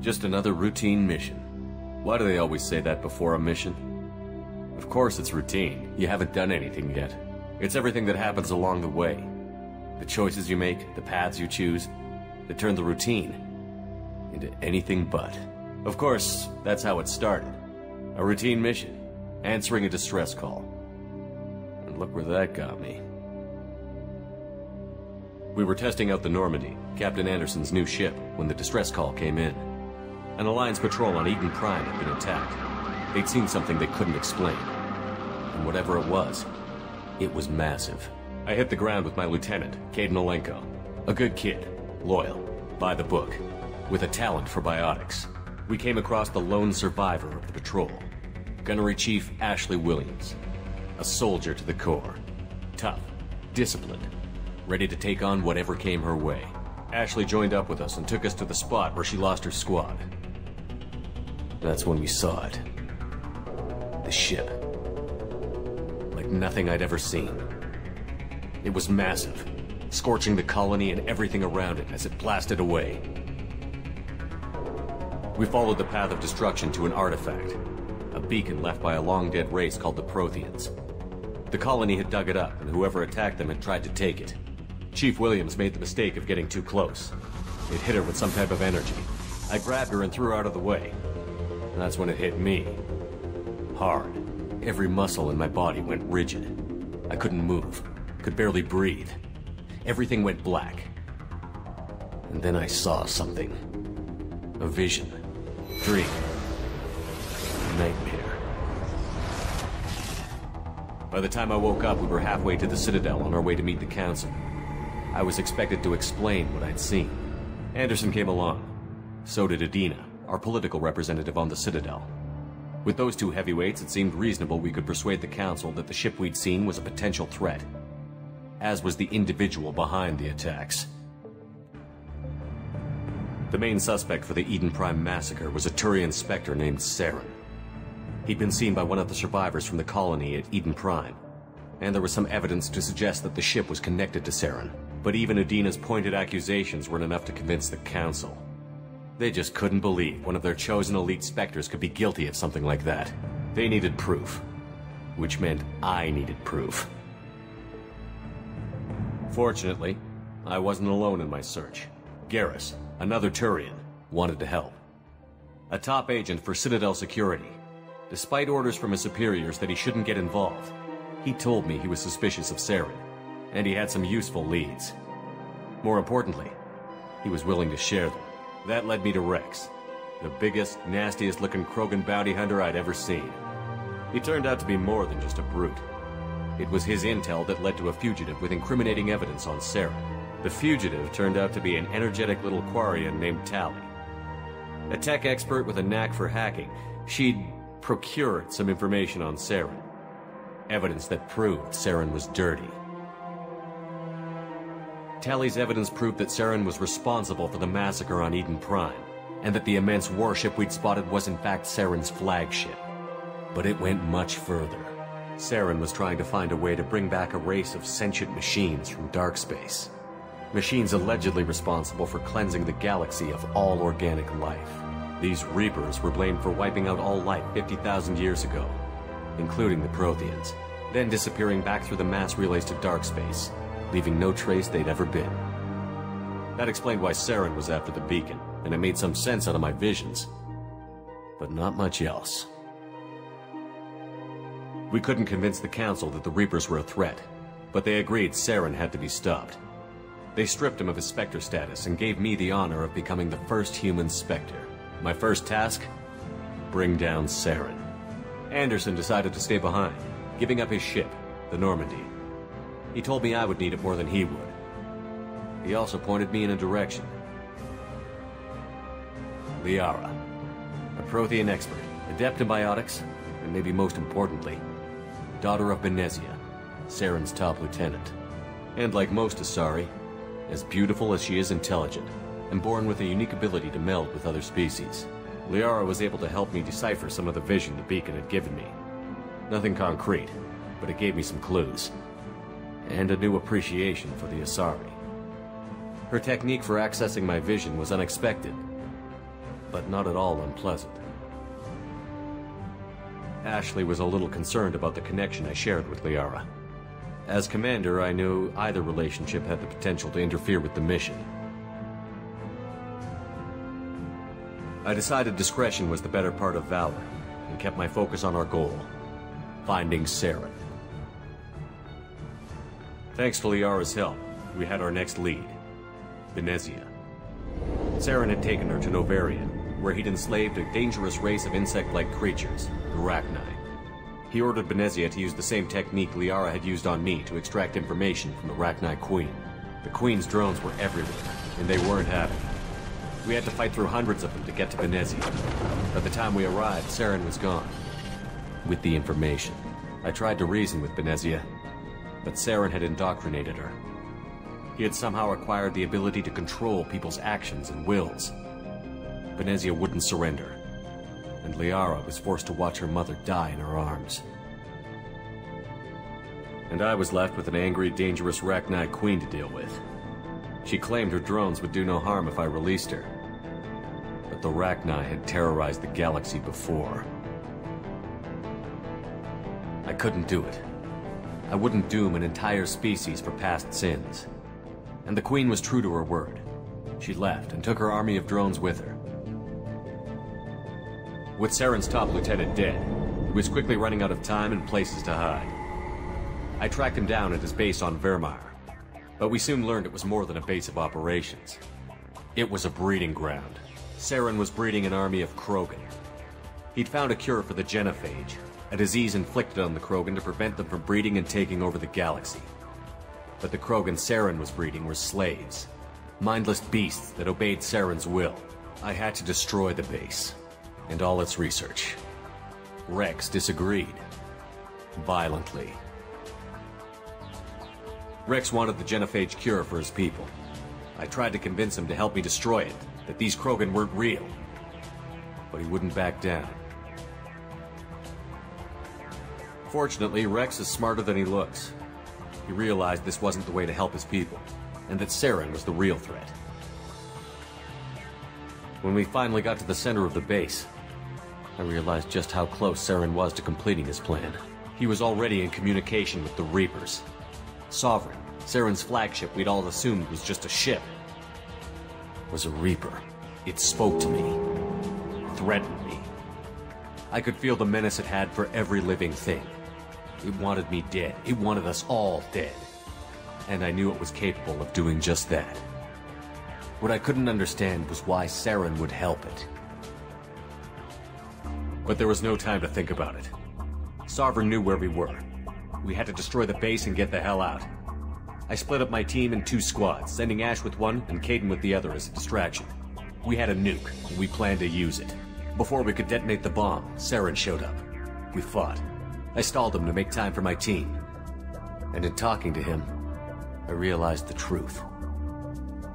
Just another routine mission. Why do they always say that before a mission? Of course it's routine. You haven't done anything yet. It's everything that happens along the way. The choices you make, the paths you choose, that turn the routine into anything but. Of course, that's how it started. A routine mission, answering a distress call. And look where that got me. We were testing out the Normandy, Captain Anderson's new ship, when the distress call came in. An Alliance patrol on Eden Prime had been attacked. They'd seen something they couldn't explain. And whatever it was massive. I hit the ground with my lieutenant, Caden Olenko. A good kid, loyal, by the book, with a talent for biotics. We came across the lone survivor of the patrol, Gunnery Chief Ashley Williams. A soldier to the core. Tough, disciplined, ready to take on whatever came her way. Ashley joined up with us and took us to the spot where she lost her squad. That's when we saw it. The ship. Like nothing I'd ever seen. It was massive, scorching the colony and everything around it as it blasted away. We followed the path of destruction to an artifact, a beacon left by a long-dead race called the Protheans. The colony had dug it up, and whoever attacked them had tried to take it. Chief Williams made the mistake of getting too close. It hit her with some type of energy. I grabbed her and threw her out of the way. And that's when it hit me. Hard. Every muscle in my body went rigid. I couldn't move. Could barely breathe. Everything went black. And then I saw something. A vision. Dream. Nightmare. By the time I woke up, we were halfway to the Citadel on our way to meet the Council. I was expected to explain what I'd seen. Anderson came along. So did Adina, our political representative on the Citadel. With those two heavyweights, it seemed reasonable we could persuade the Council that the ship we'd seen was a potential threat. As was the individual behind the attacks. The main suspect for the Eden Prime massacre was a Turian Spectre named Saren. He'd been seen by one of the survivors from the colony at Eden Prime, and there was some evidence to suggest that the ship was connected to Saren. But even Adina's pointed accusations weren't enough to convince the Council. They just couldn't believe one of their chosen elite Spectres could be guilty of something like that. They needed proof. Which meant I needed proof. Fortunately, I wasn't alone in my search. Garrus, another Turian, wanted to help. A top agent for Citadel Security. Despite orders from his superiors that he shouldn't get involved, he told me he was suspicious of Saren, and he had some useful leads. More importantly, he was willing to share them. That led me to Rex, the biggest, nastiest-looking Krogan bounty hunter I'd ever seen. He turned out to be more than just a brute. It was his intel that led to a fugitive with incriminating evidence on Saren. The fugitive turned out to be an energetic little Quarian named Tali. A tech expert with a knack for hacking, she'd procured some information on Saren. Evidence that proved Saren was dirty. Tali's evidence proved that Saren was responsible for the massacre on Eden Prime, and that the immense warship we'd spotted was in fact Saren's flagship. But it went much further. Saren was trying to find a way to bring back a race of sentient machines from dark space. Machines allegedly responsible for cleansing the galaxy of all organic life. These Reapers were blamed for wiping out all life 50,000 years ago, including the Protheans, then disappearing back through the mass relays to dark space, leaving no trace they'd ever been. That explained why Saren was after the beacon, and it made some sense out of my visions. But not much else. We couldn't convince the Council that the Reapers were a threat, but they agreed Saren had to be stopped. They stripped him of his Spectre status and gave me the honor of becoming the first human Spectre. My first task? Bring down Saren. Anderson decided to stay behind, giving up his ship, the Normandy. He told me I would need it more than he would. He also pointed me in a direction. Liara, a Prothean expert, adept in biotics, and maybe most importantly, daughter of Benezia, Saren's top lieutenant. And like most Asari, as beautiful as she is intelligent, and born with a unique ability to meld with other species. Liara was able to help me decipher some of the vision the beacon had given me. Nothing concrete, but it gave me some clues. And a new appreciation for the Asari. Her technique for accessing my vision was unexpected, but not at all unpleasant. Ashley was a little concerned about the connection I shared with Liara. As commander, I knew either relationship had the potential to interfere with the mission. I decided discretion was the better part of valor, and kept my focus on our goal, finding Saren. Thanks to Liara's help, we had our next lead, Venezia. Saren had taken her to Novarian, where he'd enslaved a dangerous race of insect-like creatures, the Rachni. He ordered Venezia to use the same technique Liara had used on me to extract information from the Rachni Queen. The Queen's drones were everywhere, and they weren't happy. We had to fight through hundreds of them to get to Venezia. By the time we arrived, Saren was gone. With the information, I tried to reason with Venezia, but Saren had indoctrinated her. He had somehow acquired the ability to control people's actions and wills. Venezia wouldn't surrender, and Liara was forced to watch her mother die in her arms. And I was left with an angry, dangerous Rachni Queen to deal with. She claimed her drones would do no harm if I released her. But the Rachni had terrorized the galaxy before. I couldn't do it. I wouldn't doom an entire species for past sins. And the Queen was true to her word. She left and took her army of drones with her. With Saren's top lieutenant dead, he was quickly running out of time and places to hide. I tracked him down at his base on Virmire, but we soon learned it was more than a base of operations. It was a breeding ground. Saren was breeding an army of Krogan. He'd found a cure for the genophage, a disease inflicted on the Krogan to prevent them from breeding and taking over the galaxy. But the Krogan Saren was breeding were slaves, mindless beasts that obeyed Saren's will. I had to destroy the base, and all its research. Rex disagreed. Violently. Rex wanted the genophage cure for his people. I tried to convince him to help me destroy it, that these Krogan weren't real. But he wouldn't back down. Fortunately, Rex is smarter than he looks. He realized this wasn't the way to help his people, and that Saren was the real threat. When we finally got to the center of the base, I realized just how close Saren was to completing his plan. He was already in communication with the Reapers. Sovereign, Saren's flagship we'd all assumed was just a ship, was a Reaper. It spoke to me, threatened me. I could feel the menace it had for every living thing. It wanted me dead. It wanted us all dead. And I knew it was capable of doing just that. What I couldn't understand was why Saren would help it. But there was no time to think about it. Sovereign knew where we were. We had to destroy the base and get the hell out. I split up my team in 2 squads, sending Ash with one and Kaidan with the other as a distraction. We had a nuke, and we planned to use it. Before we could detonate the bomb, Saren showed up. We fought. I stalled him to make time for my team. And in talking to him, I realized the truth.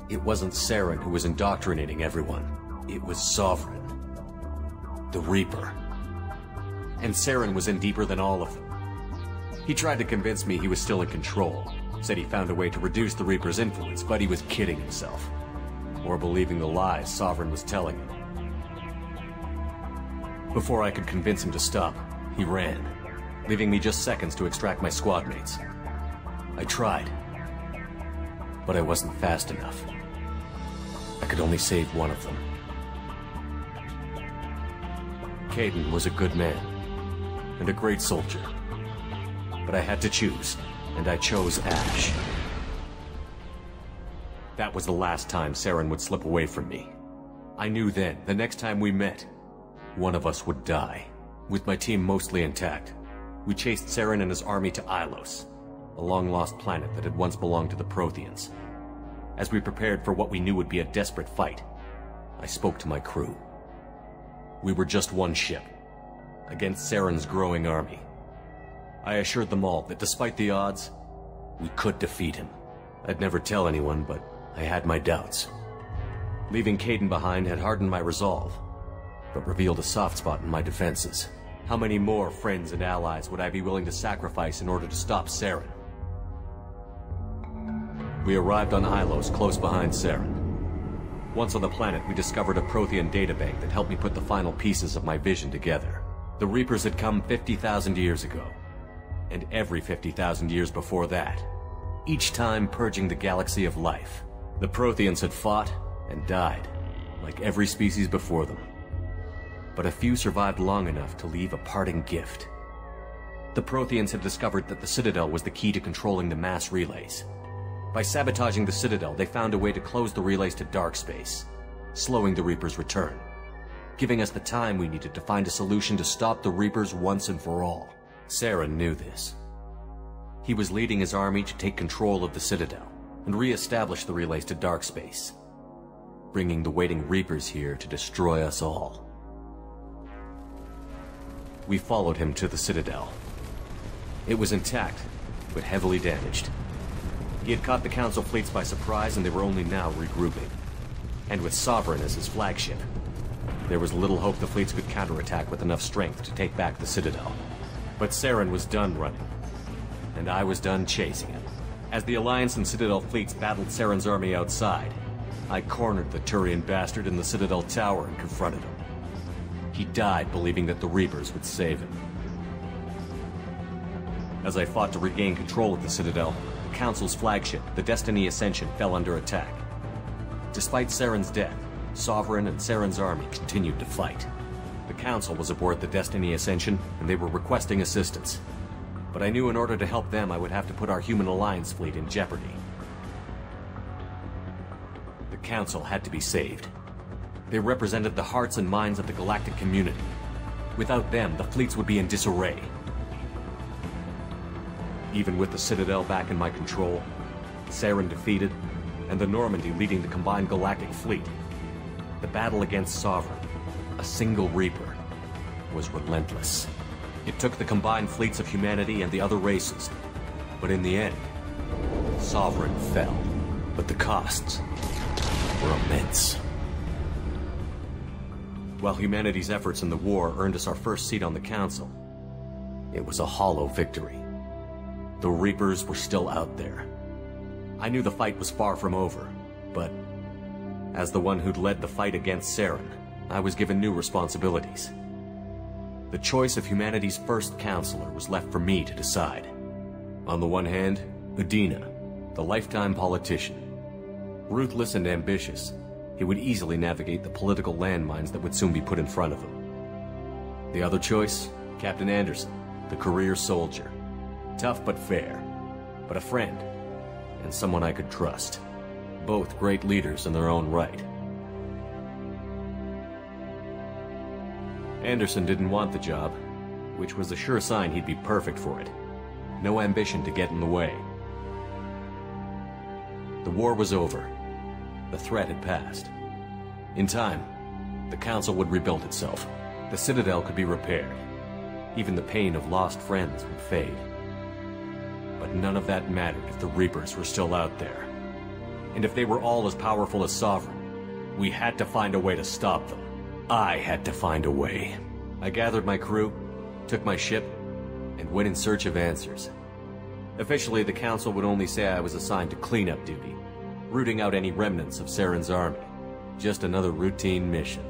It wasn't Saren who was indoctrinating everyone. It was Sovereign. The Reaper. And Saren was in deeper than all of them. He tried to convince me he was still in control. Said he found a way to reduce the Reaper's influence, but he was kidding himself. Or believing the lies Sovereign was telling him. Before I could convince him to stop, he ran, leaving me just seconds to extract my squad mates. I tried, but I wasn't fast enough. I could only save one of them. Kaidan was a good man, and a great soldier. But I had to choose, and I chose Ash. That was the last time Saren would slip away from me. I knew then, the next time we met, one of us would die. With my team mostly intact, we chased Saren and his army to Ilos, a long-lost planet that had once belonged to the Protheans. As we prepared for what we knew would be a desperate fight, I spoke to my crew. We were just one ship, against Saren's growing army. I assured them all that despite the odds, we could defeat him. I'd never tell anyone, but I had my doubts. Leaving Kaidan behind had hardened my resolve, but revealed a soft spot in my defenses. How many more friends and allies would I be willing to sacrifice in order to stop Saren? We arrived on Ilos close behind Saren. Once on the planet, we discovered a Prothean databank that helped me put the final pieces of my vision together. The Reapers had come 50,000 years ago, and every 50,000 years before that, each time purging the galaxy of life. The Protheans had fought and died, like every species before them. But a few survived long enough to leave a parting gift. The Protheans had discovered that the Citadel was the key to controlling the mass relays. By sabotaging the Citadel, they found a way to close the relays to dark space, slowing the Reapers' return, giving us the time we needed to find a solution to stop the Reapers once and for all. Saren knew this. He was leading his army to take control of the Citadel and re-establish the relays to dark space, bringing the waiting Reapers here to destroy us all. We followed him to the Citadel. It was intact, but heavily damaged. He had caught the Council fleets by surprise, and they were only now regrouping. And with Sovereign as his flagship, there was little hope the fleets could counterattack with enough strength to take back the Citadel. But Saren was done running, and I was done chasing him. As the Alliance and Citadel fleets battled Saren's army outside, I cornered the Turian bastard in the Citadel tower and confronted him. He died believing that the Reapers would save him. As I fought to regain control of the Citadel, the Council's flagship, the Destiny Ascension, fell under attack. Despite Saren's death, Sovereign and Saren's army continued to fight. The Council was aboard the Destiny Ascension, and they were requesting assistance. But I knew in order to help them, I would have to put our human Alliance fleet in jeopardy. The Council had to be saved. They represented the hearts and minds of the galactic community. Without them, the fleets would be in disarray. Even with the Citadel back in my control, Saren defeated, and the Normandy leading the combined galactic fleet, the battle against Sovereign, a single Reaper, was relentless. It took the combined fleets of humanity and the other races, but in the end, Sovereign fell. But the costs were immense. While humanity's efforts in the war earned us our first seat on the Council, it was a hollow victory. The Reapers were still out there. I knew the fight was far from over, but as the one who'd led the fight against Saren, I was given new responsibilities. The choice of humanity's first counselor was left for me to decide. On the one hand, Udina, the lifetime politician. Ruthless and ambitious, he would easily navigate the political landmines that would soon be put in front of him. The other choice, Captain Anderson, the career soldier. Tough but fair, but a friend, and someone I could trust. Both great leaders in their own right. Anderson didn't want the job, which was a sure sign he'd be perfect for it. No ambition to get in the way. The war was over. The threat had passed. In time, the Council would rebuild itself. The Citadel could be repaired. Even the pain of lost friends would fade. But none of that mattered if the Reapers were still out there. And if they were all as powerful as Sovereign, we had to find a way to stop them. I had to find a way. I gathered my crew, took my ship, and went in search of answers. Officially, the Council would only say I was assigned to cleanup duty, rooting out any remnants of Saren's army. Just another routine mission.